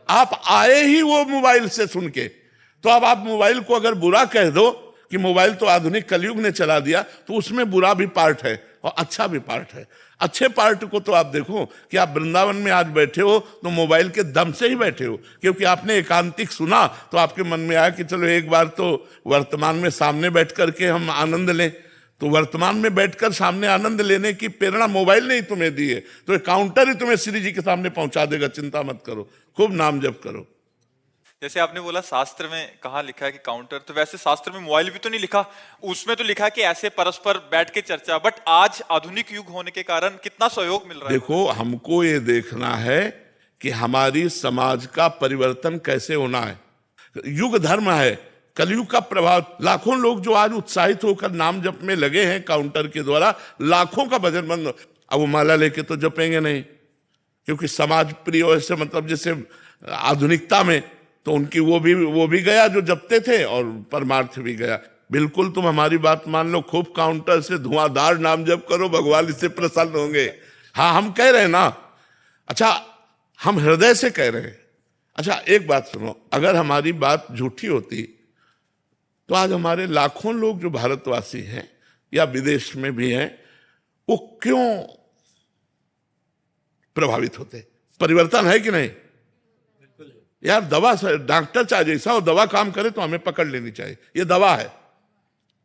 Speaker 1: आप आए ही वो मोबाइल से सुन के, तो अब आप मोबाइल को अगर बुरा कह दो कि मोबाइल तो आधुनिक कलयुग ने चला दिया, तो उसमें बुरा भी पार्ट है और अच्छा भी पार्ट है। अच्छे पार्ट को तो आप देखो कि आप वृंदावन में आज बैठे हो तो मोबाइल के दम से ही बैठे हो, क्योंकि आपने एकांतिक सुना तो आपके मन में आया कि चलो एक बार तो वर्तमान में सामने बैठ करके हम आनंद लें। तो वर्तमान में बैठकर सामने आनंद लेने की प्रेरणा मोबाइल ने ही तुम्हें दी है, तो काउंटर ही तुम्हें श्री जी के सामने पहुंचा देगा। चिंता मत करो, खूब नाम जप करो।
Speaker 3: जैसे आपने बोला शास्त्र में कहाँ लिखा है कि काउंटर, तो वैसे शास्त्र में मोबाइल भी तो नहीं लिखा, उसमें तो लिखा है कि ऐसे परस्पर बैठ के चर्चा। बट आज आधुनिक युग होने के कारण कितना सहयोग मिल रहा है।
Speaker 1: देखो, हमको ये देखना है कि हमारी समाज का परिवर्तन कैसे होना है। युग धर्म है, कलयुग का प्रभाव। लाखों लोग जो आज उत्साहित होकर नाम जप में लगे हैं काउंटर के द्वारा, लाखों का भजन बंद। अब वो माला लेके तो जपेंगे नहीं, क्योंकि समाज प्रिय से, मतलब जैसे आधुनिकता में तो उनकी वो भी गया जो जपते थे, और परमार्थ भी गया। बिल्कुल तुम हमारी बात मान लो, खूब काउंटर से धुआंधार नाम जप करो, भगवान इससे प्रसन्न होंगे। हाँ, हम कह रहे हैं ना, अच्छा हम हृदय से कह रहे हैं। अच्छा एक बात सुनो, अगर हमारी बात झूठी होती तो आज हमारे लाखों लोग जो भारतवासी हैं या विदेश में भी हैं, वो क्यों प्रभावित होते? परिवर्तन है कि नहीं यार? दवा, डॉक्टर चाहे जैसा हो, दवा काम करे तो हमें पकड़ लेनी चाहिए, ये दवा है।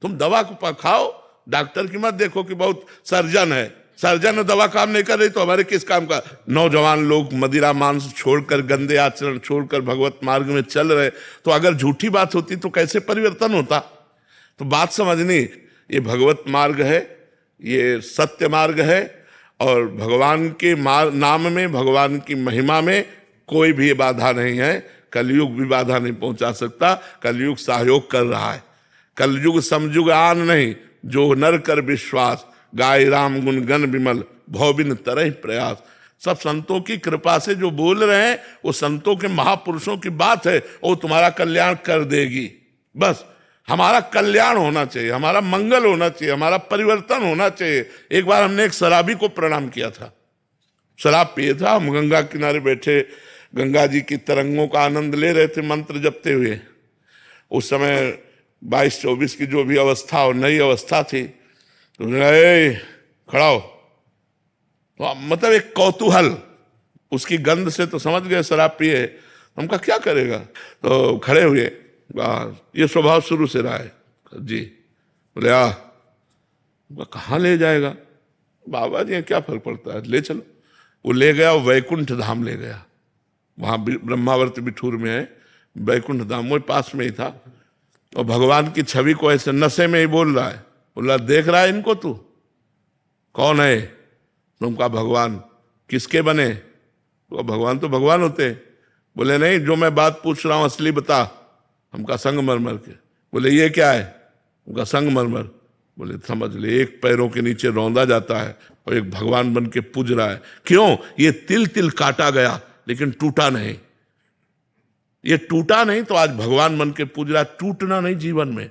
Speaker 1: तुम दवा को खाओ, डॉक्टर की मत देखो कि बहुत सर्जन है, सर्जन दवा काम नहीं कर रही तो हमारे किस काम का? नौजवान लोग मदिरा मांस छोड़कर, गंदे आचरण छोड़कर भगवत मार्ग में चल रहे, तो अगर झूठी बात होती तो कैसे परिवर्तन होता? तो बात समझनी, ये भगवत मार्ग है, ये सत्य मार्ग है, और भगवान के नाम में, भगवान की महिमा में कोई भी बाधा नहीं है। कलयुग भी बाधा नहीं पहुंचा सकता। कलयुग सहयोग कर रहा है। कलयुग समयुग आन नहीं, जो नर कर विश्वास, गाय राम गुण गण विमल, भौबिन तरह प्रयास। सब संतों की कृपा से जो बोल रहे हैं वो संतों के महापुरुषों की बात है, वो तुम्हारा कल्याण कर देगी। बस हमारा कल्याण होना चाहिए, हमारा मंगल होना चाहिए, हमारा परिवर्तन होना चाहिए। एक बार हमने एक शराबी को प्रणाम किया था, शराब पिए था, हम गंगा किनारे बैठे गंगा जी की तरंगों का आनंद ले रहे थे मंत्र जपते हुए। उस समय 22-24 की जो भी अवस्था और नई अवस्था थी, तो खड़ा हो, तो मतलब एक कौतूहल, उसकी गंध से तो समझ गए शराब पिए। हमका क्या करेगा, तो खड़े हुए, ये स्वभाव शुरू से रहा है जी। बोले कहाँ ले जाएगा बाबा जी, क्या फर्क पड़ता है, ले चलो। वो ले गया, वैकुंठ धाम ले गया। वहाँ ब्रह्मावर्त बिठूर में है वैकुंठ धाम, वो पास में ही था। और भगवान की छवि को ऐसे नशे में ही बोल रहा है। बोला देख रहा है इनको, तू कौन है? तुमका भगवान। किसके बने? तो भगवान तो भगवान होते। बोले नहीं, जो मैं बात पूछ रहा हूं असली बता। हमका संगमरमर के। बोले ये क्या है? उनका संगमरमर। बोले समझ ले, एक पैरों के नीचे रौंदा जाता है और एक भगवान बन के पूज रहा है। क्यों? ये तिल तिल काटा गया लेकिन टूटा नहीं। ये टूटा नहीं तो आज भगवान बन के पूज रहा है। टूटना नहीं जीवन में।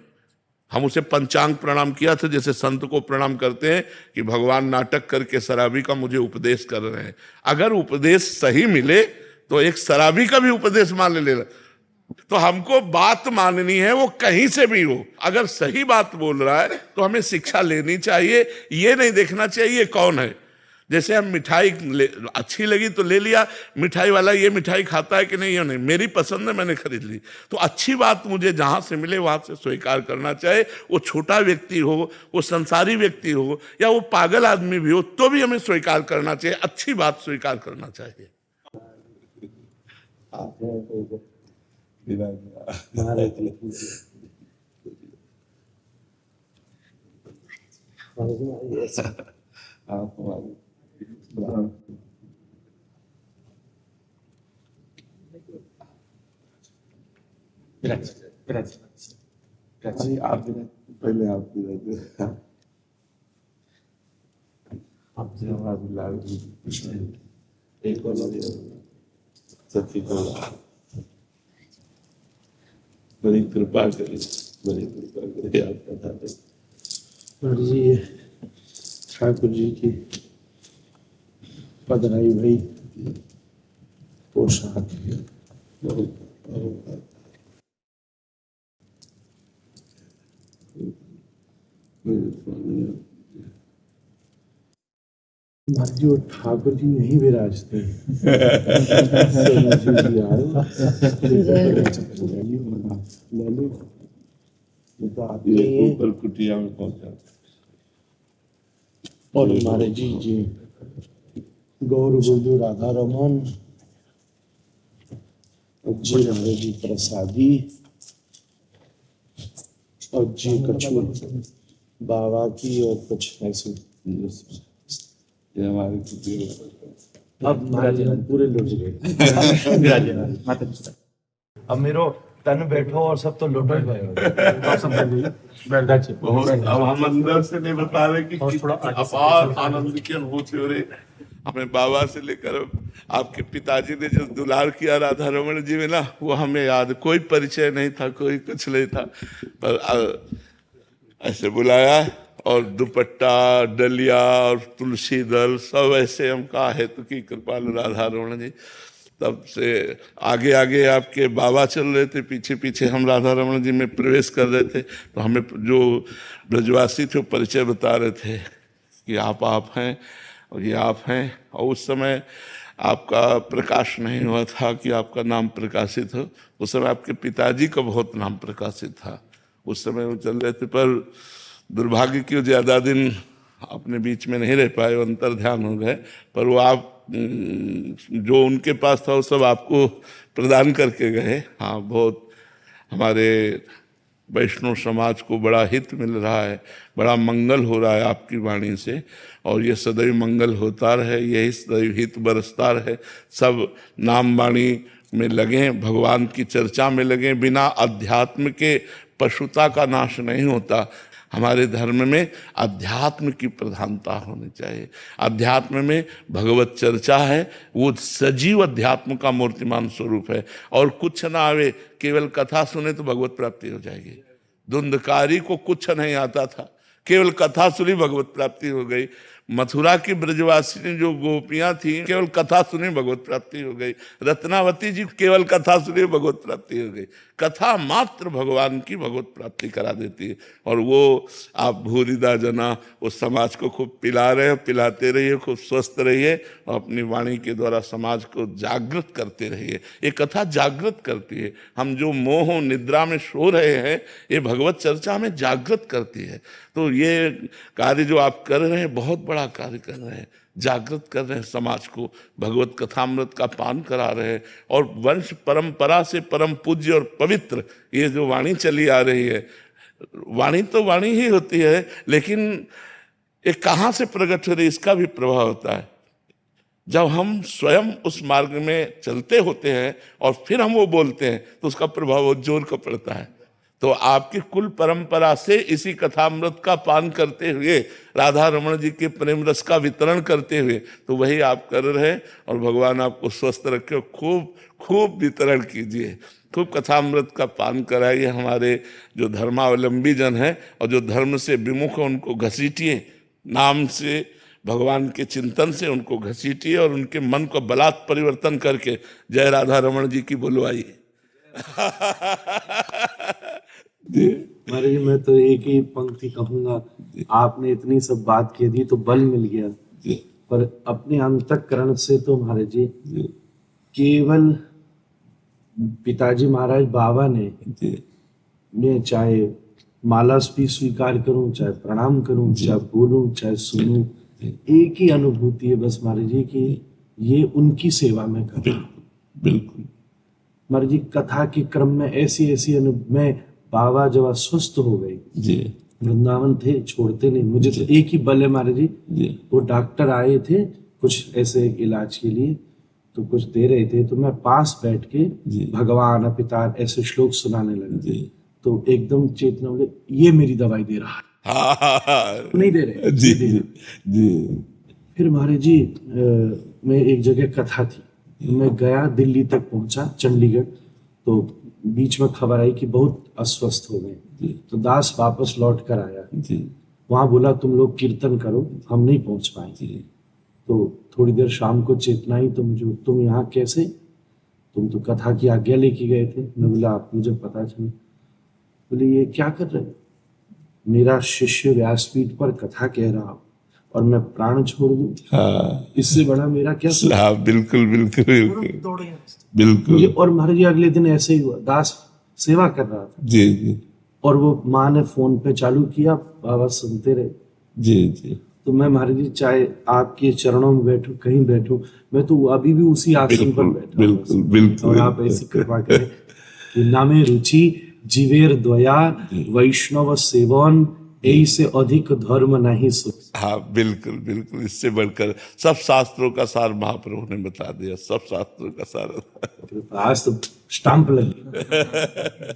Speaker 1: हम उसे पंचांग प्रणाम किया था, जैसे संत को प्रणाम करते हैं कि भगवान नाटक करके शराबी का मुझे उपदेश कर रहे हैं। अगर उपदेश सही मिले तो एक शराबी का भी उपदेश मान लेना। तो हमको बात माननी है, वो कहीं से भी हो। अगर सही बात बोल रहा है तो हमें शिक्षा लेनी चाहिए। ये नहीं देखना चाहिए कौन है। जैसे हम मिठाई अच्छी लगी तो ले लिया, मिठाई वाला ये मिठाई खाता है कि नहीं, ये नहीं, मेरी पसंद है मैंने खरीद ली। तो अच्छी बात मुझे जहां से मिले वहां से स्वीकार करना चाहिए। वो छोटा व्यक्ति हो, वो संसारी व्यक्ति हो, या वो पागल आदमी भी हो, तो भी हमें स्वीकार करना चाहिए। अच्छी बात स्वीकार करना चाहिए।
Speaker 7: आप पहले आप एक और सच्ची को बड़ी कृपा करी, बड़ी कृपा करी आपका था
Speaker 4: जी। ठाकुर जी की पधराई भाई पोशाक जो ठाकुर जी यहीं विराजते हैं।
Speaker 7: ऊपर कुटिया में पहुंचा।
Speaker 4: और हमारे जी गौर गुरु राधा रमन जी, हमारे जी प्रसादी और जी कछु बाबा की और कुछ ऐसे
Speaker 7: ये हमारे कुटिया
Speaker 4: अब पूरे लुट गए। अब मेरो तन बैठो और सब तो लुट गए।
Speaker 1: बहुत अब हम अंदर से नहीं बता रहे कि थोड़ा अपार आनंद की अनुभूति हो रही। हमें बाबा से लेकर आपके पिताजी ने जो दुलार किया राधा रमन जी में ना, वो हमें याद। कोई परिचय नहीं था, कोई कुछ नहीं था, पर ऐसे बुलाया और दुपट्टा, डलिया और तुलसी दल सब ऐसे हम कहा हेतु की कृपालु राधा रमन जी। तब से आगे आगे आपके बाबा चल रहे थे, पीछे पीछे हम राधा रमन जी में प्रवेश कर रहे थे। तो हमें जो ब्रजवासी थे वो परिचय बता रहे थे कि आप हैं और ये आप हैं। और उस समय आपका प्रकाश नहीं हुआ था कि आपका नाम प्रकाशित हो। उस समय आपके पिताजी का बहुत नाम प्रकाशित था। उस समय वो चल रहे थे, पर दुर्भाग्य की ज़्यादा दिन अपने बीच में नहीं रह पाए, वो अंतर ध्यान हो गए। पर वो आप जो उनके पास था वो सब आपको प्रदान करके गए। हाँ, बहुत हमारे वैष्णव समाज को बड़ा हित मिल रहा है, बड़ा मंगल हो रहा है आपकी वाणी से। और ये सदैव मंगल होता रहे, यही सदैव हित बरसता रहे। सब नाम वाणी में लगें, भगवान की चर्चा में लगें। बिना अध्यात्म के पशुता का नाश नहीं होता। हमारे धर्म में अध्यात्म की प्रधानता होनी चाहिए। अध्यात्म में भगवत चर्चा है, वो सजीव अध्यात्म का मूर्तिमान स्वरूप है। और कुछ ना आवे, केवल कथा सुने तो भगवत प्राप्ति हो जाएगी। धुंधकारी को कुछ नहीं आता था, केवल कथा सुनी भगवत प्राप्ति हो गई। मथुरा की ब्रजवासिनी जो गोपियां थी, केवल कथा सुनी भगवत प्राप्ति हो गई। रत्नावती जी केवल कथा सुनी भगवत प्राप्ति हो गई। कथा मात्र भगवान की भगवत प्राप्ति करा देती है। और वो आप भूरिदा जना उस समाज को खूब पिला रहे हो, पिलाते रहिए, खूब स्वस्थ रहिए और अपनी वाणी के द्वारा समाज को जागृत करते रहिए। ये कथा जागृत करती है। हम जो मोह निद्रा में सो रहे हैं, ये भगवत चर्चा हमें जागृत करती है। तो ये कार्य जो आप कर रहे हैं, बहुत बड़ा कार्य कर रहे हैं। जागृत कर रहे हैं समाज को, भगवत कथामृत का पान करा रहे हैं। और वंश परंपरा से परम पूज्य और पवित्र ये जो वाणी चली आ रही है, वाणी तो वाणी ही होती है, लेकिन ये कहाँ से प्रकट हो रही है, इसका भी प्रभाव होता है। जब हम स्वयं उस मार्ग में चलते होते हैं और फिर हम वो बोलते हैं, तो उसका प्रभाव बहुत जोर का पड़ता है। तो आपकी कुल परंपरा से इसी कथामृत का पान करते हुए, राधा रमण जी के प्रेम रस का वितरण करते हुए, तो वही आप कर रहे हैं। और भगवान आपको स्वस्थ रखे, खूब खूब वितरण कीजिए, खूब कथामृत का पान कराइए। हमारे जो धर्मावलंबी जन हैं और जो धर्म से विमुख हैं, उनको घसीटिए, नाम से, भगवान के चिंतन से उनको घसीटिए और उनके मन को बलात् परिवर्तन करके जय राधा रमण जी की बुलवाइए।
Speaker 4: महाराज जी, मैं तो एक ही पंक्ति कहूंगा, आपने इतनी सब बात कह दी तो बल मिल गया, पर अपने अंतःकरण से तो महाराज जी केवल पिताजी महाराज बाबा ने मैं चाहे माला भी स्वीकार करूं, चाहे प्रणाम करूं, चाहे बोलूं, चाहे सुनूं, एक ही अनुभूति है बस महाराज जी की ये उनकी सेवा में कर रहा हूं।
Speaker 1: बिल्कुल
Speaker 4: महाराज जी, कथा के क्रम में ऐसी ऐसी मैं बाबा जब स्वस्थ हो गए
Speaker 1: जी,
Speaker 4: वृंदावन थे, छोड़ते नहीं मुझे। तो एक ही बल है महाराज जी, वो डॉक्टर आए थे कुछ ऐसे इलाज के लिए, तो कुछ दे रहे थे, तो मैं पास बैठ के भगवान पिता ऐसे श्लोक सुनाने लगे। तो एकदम चेतना बोले, ये मेरी दवाई दे रहा है। नहीं दे रहे
Speaker 1: जी जी जी।
Speaker 4: फिर महाराज जी मैं एक जगह कथा थी, मैं गया, दिल्ली तक पहुंचा, चंडीगढ़, तो बीच में खबर आई कि बहुत अस्वस्थ हो गए। तो दास वापस लौट कर आया, वहां बोला तुम लोग कीर्तन करो, हम नहीं पहुंच पाए। तो थोड़ी देर शाम को चेतना आई, तो मुझे, तुम यहाँ कैसे, तुम तो कथा की आज्ञा लेके गए थे। मैं बोला मुझे पता चला। बोले ये क्या कर रहे हो? मेरा शिष्य व्यासपीठ पर कथा कह रहा हो और मैं प्राण छोड़ दूं, इससे बड़ा मेरा क्या?
Speaker 1: बिल्कुल बिल्कुल बिल्कुल बिल्कुल।
Speaker 4: और महाराज जी अगले दिन ऐसे ही हुआ, दास सेवा कर रहा था
Speaker 1: जी जी,
Speaker 4: और वो माँ ने फोन पे चालू किया, बाबा सुनते रहे
Speaker 1: जी जी।
Speaker 4: तो मैं महाराज जी चाहे आपके चरणों में बैठूं, कहीं बैठूं, मैं तो अभी भी उसी आसन पर बैठा।
Speaker 1: बिल्कुल बिल्कुल।
Speaker 4: और आप ऐसी कृपा करें कि नामे रुचि जीवेर द्वया वैष्णव सेवन, यही से अधिक धर्म नहीं सुख।
Speaker 1: हाँ बिल्कुल बिल्कुल, इससे बढ़कर सब शास्त्रों का सार महाप्रभु ने बता दिया, सब शास्त्रों का सार।
Speaker 4: आज तो स्टाम्प लगी।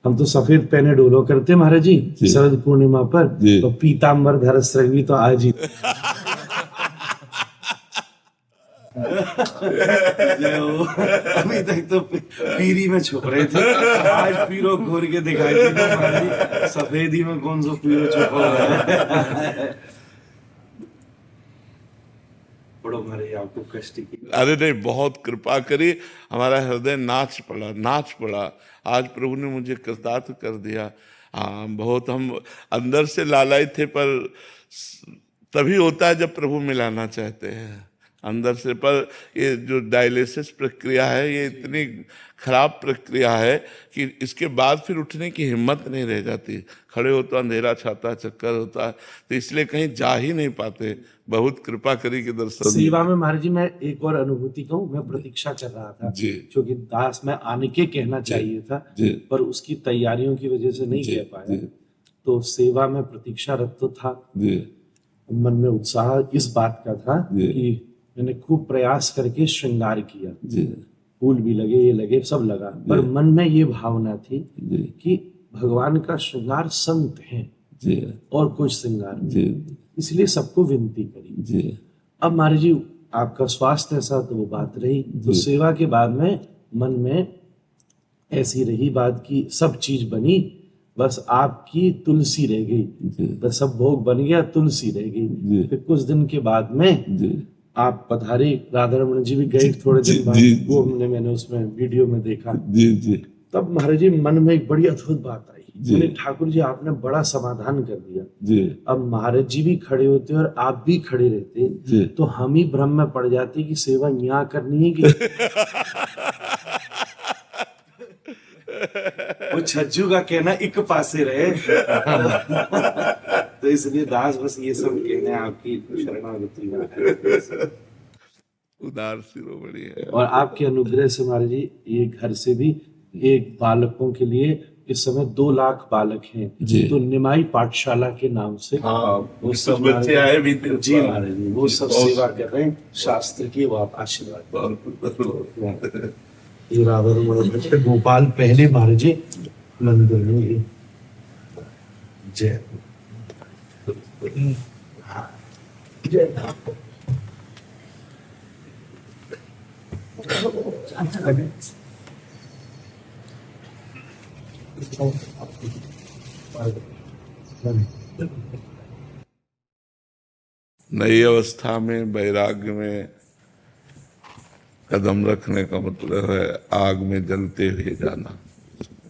Speaker 4: हम तो सफेद पहने डोलो करते महाराज जी शरद पूर्णिमा पर, तो पीताम्बर धरस्रग भी तो आज ही। अभी तक तो पीरी में छुप रहे थे, आज पीरो घोर के दिखाई दी। सफेदी में कौन सा पीरो छुपा है? बड़ो महाराज आपको कष्ट की।
Speaker 1: अरे नहीं, बहुत कृपा करी, हमारा हृदय नाच पड़ा। आज प्रभु ने मुझे कृतार्थ कर दिया। हाँ, बहुत हम अंदर से लालायित थे, पर तभी होता है जब प्रभु मिलाना चाहते हैं अंदर से। पर ये जो डायलिसिस प्रक्रिया है, ये इतनी खराब प्रक्रिया है कि इसके बाद फिर उठने की हिम्मत नहीं रह जाती। खड़े हो तो अंधेरा छाता, चक्कर होता है, तो इसलिए कहीं जा ही नहीं पाते। बहुत कृपा करी के दर्शन।
Speaker 4: सेवा में महाराज जी मैं एक और अनुभूति कहूँ, मैं प्रतीक्षा कर रहा था
Speaker 1: जी,
Speaker 4: क्योंकि दास मैं आने के कहना चाहिए था, पर उसकी तैयारियों की वजह से नहीं कह पाया। तो सेवा में प्रतीक्षारत तो था, मन में उत्साह इस बात का था कि मैंने खूब प्रयास करके श्रृंगार किया। फूल भी लगे, ये लगे, सब लगा, पर मन में ये भावना थी
Speaker 1: जी
Speaker 4: कि भगवान का श्रृंगार संत है
Speaker 1: जी
Speaker 4: और कुछ श्रृंगार नहीं।
Speaker 1: जी
Speaker 4: इसलिए सबको विनती करी।
Speaker 1: जी
Speaker 4: अब महाराज जी आपका स्वास्थ्य ऐसा, तो वो बात रही, तो सेवा के बाद में मन में ऐसी रही बात की सब चीज बनी, बस आपकी तुलसी रह गई। तो सब भोग बन गया, तुलसी रह गई। फिर कुछ दिन के बाद में
Speaker 1: जी
Speaker 4: आप पधारे, राधा रमन जी भी गए थोड़े दिन बाद, वो मैंने उसमें वीडियो में देखा।
Speaker 1: जी जी
Speaker 4: तब महाराज जी मन में एक बड़ी अद्भुत बात आई, मैंने ठाकुर जी आपने बड़ा समाधान कर दिया।
Speaker 1: जी
Speaker 4: अब महाराज जी भी खड़े होते और आप भी खड़े रहते, तो हम ही भ्रम में पड़ जाते कि सेवा यहाँ करनी है कि वो छज्जू का कहना एक पासे रहे। तो इसलिए दास बस ये सब कहने आपकी शरणागति में है।
Speaker 1: उदार शिरोमणि है।
Speaker 4: और आपके अनुग्रह से महाराज जी ये घर से भी एक बालकों के लिए इस समय 2 लाख बालक हैं, तो निमाई पाठशाला के नाम से वो सब
Speaker 1: बच्चे आए भी थे।
Speaker 4: जी महाराज जी, वो सब सेवा कर रहे हैं शास्त्र की, वो आप आशीर्वाद। ये राधा रमन बच्चे गोपाल पहले महाराज जी मंदिर में ये जय जय
Speaker 1: नई अवस्था में वैराग्य में कदम रखने का मतलब है आग में जलते हुए जाना।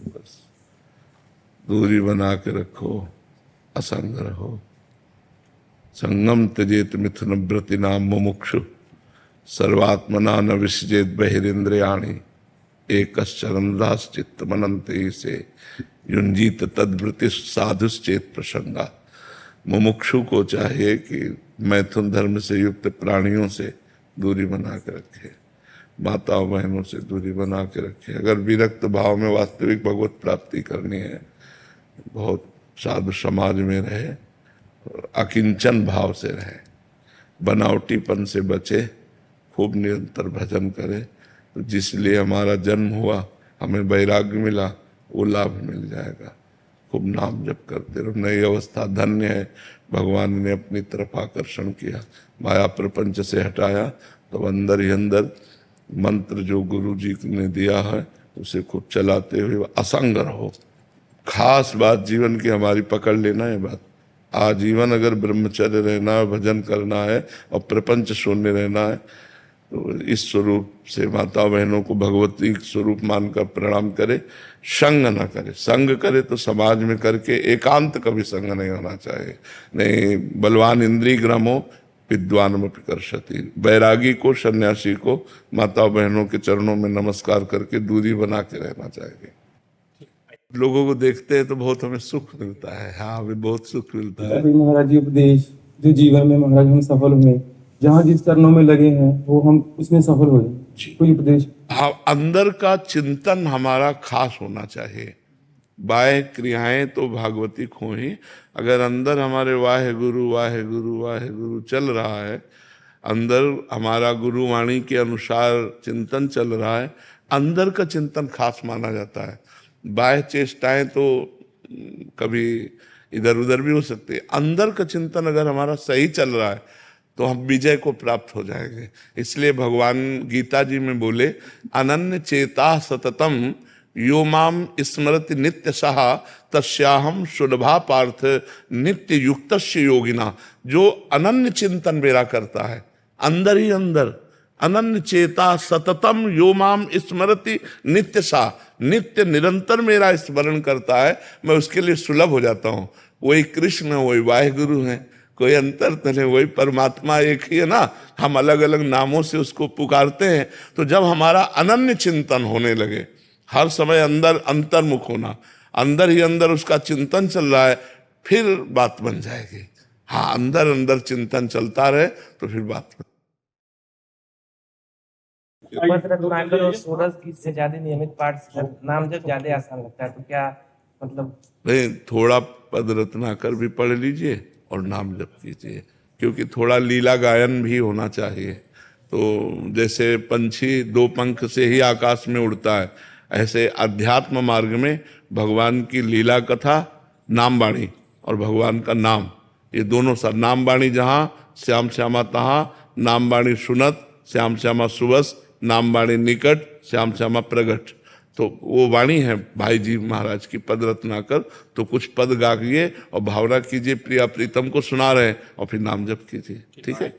Speaker 1: बस दूरी बना के रखो, असंग रहो। संगम त्यजेत मिथुन व्रति नाम मुमुक्षु सर्वात्मना न विसजेत बहिरेन्द्रियाणि एकश्चरम दास चित्त मनंते से युंजीत तद्वृति साधुश्चेत प्रसंगा। मुमुक्षु को चाहिए कि मैथुन धर्म से युक्त प्राणियों से दूरी बना के रखे, माताओं बहनों से दूरी बना के रखे। अगर विरक्त भाव में वास्तविक भगवत प्राप्ति करनी है, बहुत साधु समाज में रहे, अकिंचन भाव से रहे, बनावटीपन से बचे, खूब निरंतर भजन करे, तो जिसलिए हमारा जन्म हुआ, हमें वैराग्य मिला, वो लाभ मिल जाएगा। खूब नाम जप करते रहो। नई अवस्था धन्य है, भगवान ने अपनी तरफ आकर्षण किया, माया प्रपंच से हटाया, तो अंदर ही अंदर मंत्र जो गुरु जी ने दिया है उसे खूब चलाते हुए असंग रहो। खास बात जीवन की हमारी पकड़ लेना है बात। आजीवन अगर ब्रह्मचर्य रहना है, भजन करना है और प्रपंच शून्य रहना है, तो इस स्वरूप से माता बहनों को भगवती स्वरूप मानकर प्रणाम करे, संग न करे। संग करे तो समाज में करके, एकांत कभी संग नहीं होना चाहिए। नहीं, बलवान इंद्रिय ग्रमो विद्वान कर्षति। बैरागी को, सन्यासी को माता बहनों के चरणों में नमस्कार करके दूरी बना के रहना चाहिए। लोगों को देखते हैं तो बहुत हमें सुख मिलता है। हाँ, हमें बहुत सुख मिलता है।
Speaker 8: महाराज जी उपदेश जो जीवन में महाराज हम सफल हुए, जहाँ जिस चरणों में लगे हैं वो हम उसमें सफल हो जाए। कोई उपदेश,
Speaker 1: हाँ, अंदर का चिंतन हमारा खास होना चाहिए। बाह्य क्रियाएं तो भागवती खो ही, अगर अंदर हमारे वाहे गुरु चल रहा है, अंदर हमारा गुरुवाणी के अनुसार चिंतन चल रहा है, अंदर का चिंतन खास माना जाता है। बाह्य चेष्टाएं तो कभी इधर उधर भी हो सकती है। अंदर का चिंतन अगर हमारा सही चल रहा है तो हम विजय को प्राप्त हो जाएंगे। इसलिए भगवान गीता जी में बोले, अनन्य चेता सततम यो माम स्मरति नित्य सहा तस्याहम सुलभा पार्थ नित्य युक्तस्य योगिना। जो अनन्य चिंतन मेरा करता है, अंदर ही अंदर, अनन्य चेता सततम यो माम स्मरति नित्य सा, नित्य निरंतर मेरा स्मरण करता है, मैं उसके लिए सुलभ हो जाता हूँ। वही कृष्ण, वही वाहिगुरु हैं, कोई अंतर तो नहीं, वही परमात्मा एक ही है ना। हम अलग अलग नामों से उसको पुकारते हैं। तो जब हमारा अनन्य चिंतन होने लगे, हर समय अंदर अंतर्मुख होना, अंदर ही अंदर उसका चिंतन चल रहा है, फिर बात बन जाएगी। हाँ, अंदर अंदर चिंतन चलता रहे तो फिर बात बन।
Speaker 9: सूरज से ज्यादा नियमित पाठ नाम जब ज्यादा आसान लगता है, तो क्या मतलब?
Speaker 1: नहीं, थोड़ा पद रत्नाकर भी पढ़ लीजिए और नाम जप कीजिए, क्योंकि थोड़ा लीला गायन भी होना चाहिए। तो जैसे पंछी दो पंख से ही आकाश में उड़ता है, ऐसे अध्यात्म मार्ग में भगवान की लीला कथा, नाम वाणी और भगवान का नाम, ये दोनों सा नाम वाणी जहाँ श्याम श्यामा तहाँ, नाम वाणी सुनत श्याम श्यामा सुबस, नाम वाणी निकट श्याम श्यामा प्रगट। तो वो वाणी है भाई जी महाराज की पद रत्नाकर। तो कुछ पद गाइए और भावना कीजिए, प्रिया प्रीतम को सुना रहे हैं और फिर नाम जप कीजिए। ठीक है।